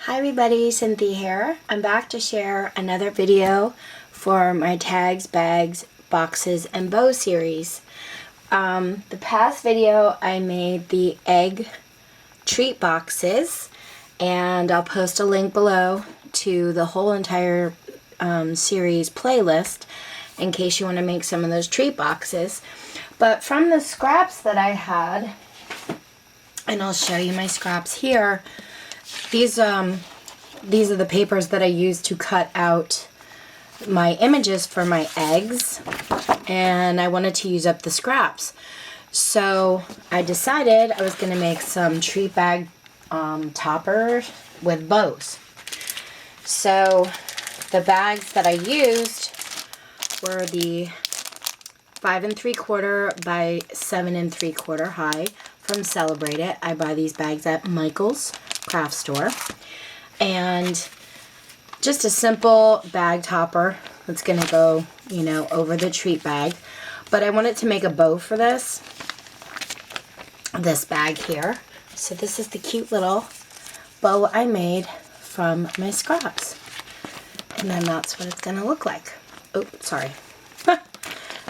Hi everybody, Cynthia here. I'm back to share another video for my tags, bags, boxes, and bow series. The past video I made the egg treat boxes, and I'll post a link below to the whole entire series playlist in case you want to make some of those treat boxes. But from the scraps that I had, and I'll show you my scraps here, these are the papers that I used to cut out my images for my eggs, and I wanted to use up the scraps. So I decided I was going to make some treat bag toppers with bows. So the bags that I used were the 5 3/4 by 7 3/4 high from Celebrate It. I buy these bags at Michael's craft store. And just a simple bag topper that's going to go, over the treat bag. But I wanted to make a bow for this bag here. So this is the cute little bow I made from my scraps. And then that's what it's going to look like. Oh, sorry.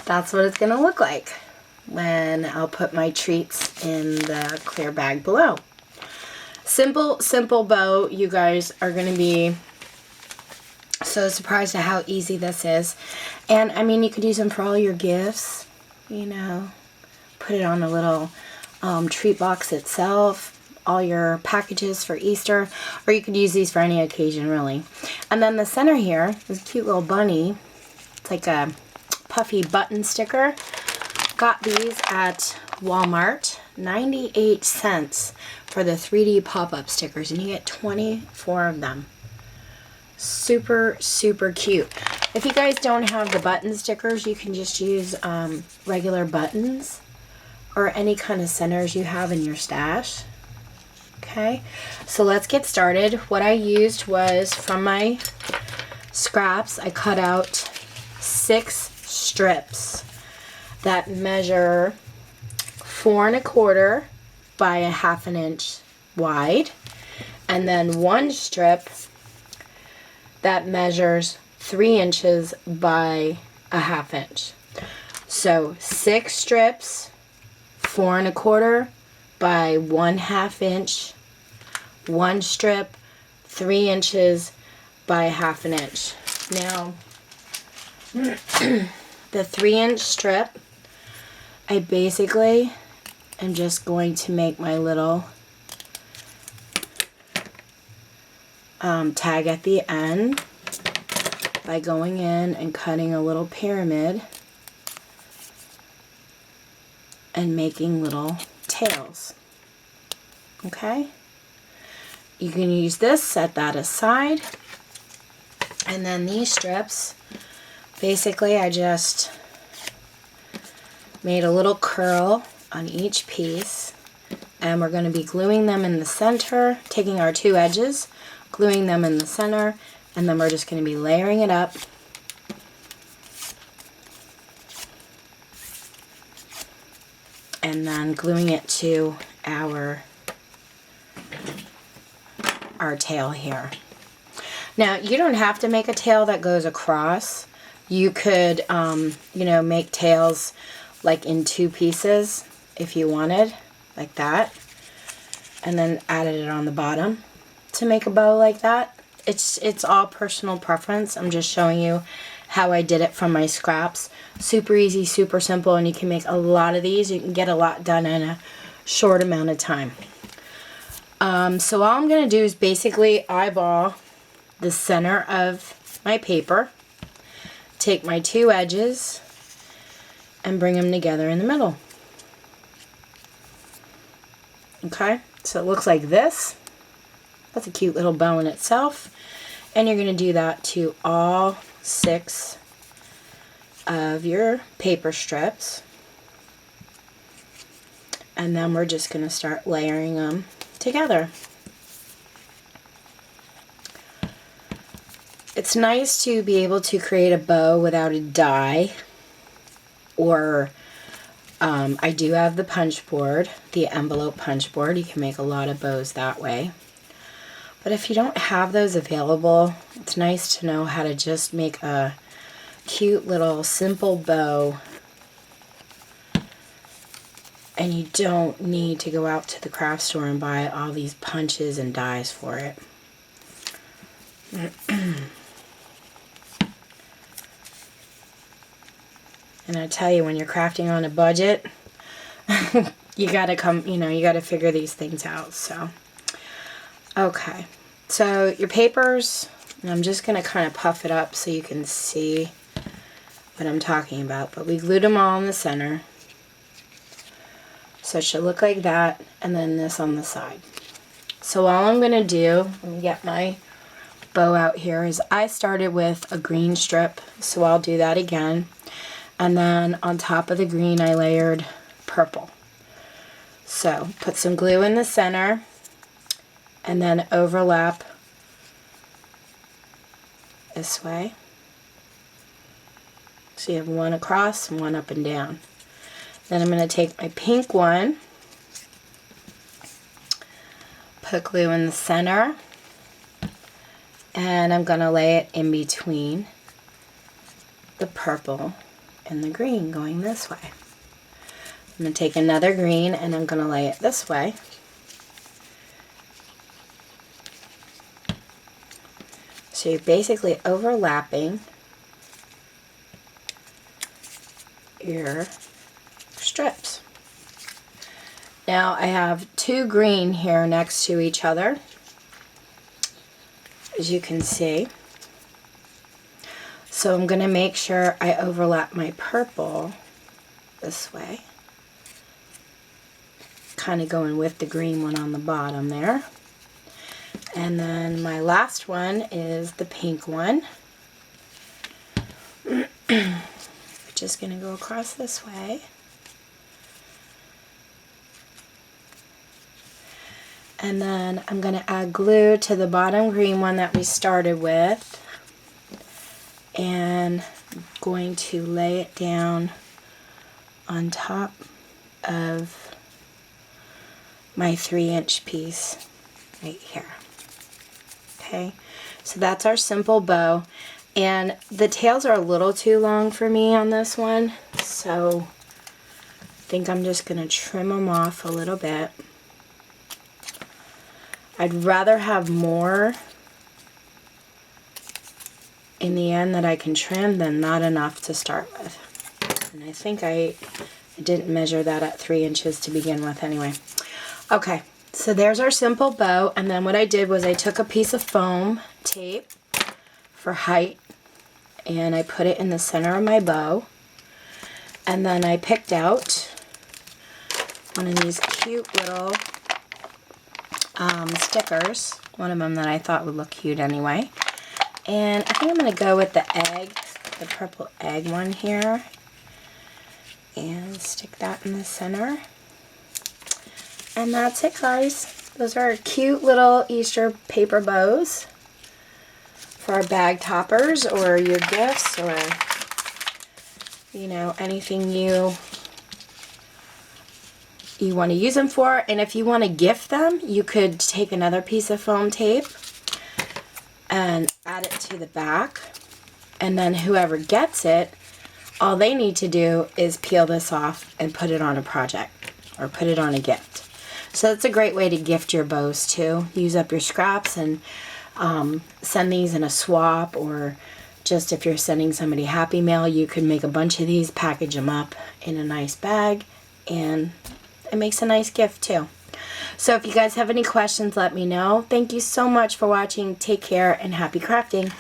That's what it's going to look like when I'll put my treats in the clear bag below. Simple bow. You guys are going to be so surprised at how easy this is. And I mean, you could use them for all your gifts, put it on a little treat box itself, all your packages for Easter, or you could use these for any occasion, really. And then the center here is a cute little bunny. It's like a puffy button sticker. Got these at Walmart, 98 cents for the 3D pop-up stickers, and you get 24 of them. Super, super cute. If you guys don't have the button stickers, you can just use regular buttons or any kind of centers you have in your stash. Okay, so let's get started. What I used was from my scraps, I cut out 6 strips that measure 4 1/4 by a 1/2 inch wide, and then 1 strip that measures 3 inches by a 1/2 inch. So 6 strips, 4 1/4 by 1/2 inch, 1 strip, 3 inches by 1/2 inch. Now, the 3-inch strip, I basically am just going to make my little tag at the end by going in and cutting a little pyramid and making little tails. Okay? You can use this, set that aside. And then these strips, basically I just made a little curl on each piece, and we're going to be gluing them in the center, taking our 2 edges, gluing them in the center, and then we're just going to be layering it up and then gluing it to our tail here. Now, you don't have to make a tail that goes across. You could, make tails like in 2 pieces if you wanted, like that, and then added it on the bottom to make a bow like that. It's all personal preference. I'm just showing you how I did it from my scraps. Super easy, super simple, and you can make a lot of these. You can get a lot done in a short amount of time. So all I'm going to do is basically eyeball the center of my paper, take my 2 edges, and bring them together in the middle. Okay, so it looks like this. That's a cute little bow in itself. And you're going to do that to all 6 of your paper strips. And then we're just going to start layering them together. It's nice to be able to create a bow without a die, or I do have the punch board, the envelope punch board. You can make a lot of bows that way. But if you don't have those available, it's nice to know how to just make a cute little simple bow, and you don't need to go out to the craft store and buy all these punches and dies for it. And I tell you, when you're crafting on a budget, you gotta you gotta figure these things out. So, okay. So your papers, and I'm just gonna kind of puff it up so you can see what I'm talking about. But we glued them all in the center. So it should look like that, and then this on the side. So all I'm gonna do, let me get my bow out here, is I started with a green strip, so I'll do that again. And then on top of the green I layered purple. So put some glue in the center and then overlap this way. So you have one across and one up and down. Then I'm going to take my pink one, put glue in the center, and I'm going to lay it in between the purple and the green going this way. I'm going to take another green and I'm going to lay it this way. So you're basically overlapping your strips. Now I have two green here next to each other, as you can see. So I'm going to make sure I overlap my purple this way, kind of going with the green one on the bottom there. And then my last one is the pink one. We're just going to go across this way. And then I'm going to add glue to the bottom green one that we started with. And I'm going to lay it down on top of my 3-inch piece right here. Okay, so that's our simple bow. And the tails are a little too long for me on this one, so I think I'm just going to trim them off a little bit. I'd rather have more in the end that I can trim than not enough to start with. And I think I didn't measure that at 3 inches to begin with anyway. Okay, so there's our simple bow, and then what I did was I took a piece of foam tape for height and I put it in the center of my bow, and then I picked out one of these cute little stickers, one of them that I thought would look cute anyway. And I think I'm going to go with the egg, the purple egg one here, and stick that in the center. And that's it, guys. Those are cute little Easter paper bows for our bag toppers or your gifts, or, you know, anything you want to use them for. And if you want to gift them, you could take another piece of foam tape and add it to the back, and then whoever gets it, all they need to do is peel this off and put it on a project or put it on a gift. So that's a great way to gift your bows too. Use up your scraps and send these in a swap, or just if you're sending somebody Happy Mail, you could make a bunch of these, package them up in a nice bag, and it makes a nice gift too. So if you guys have any questions, let me know. Thank you so much for watching. Take care and happy crafting.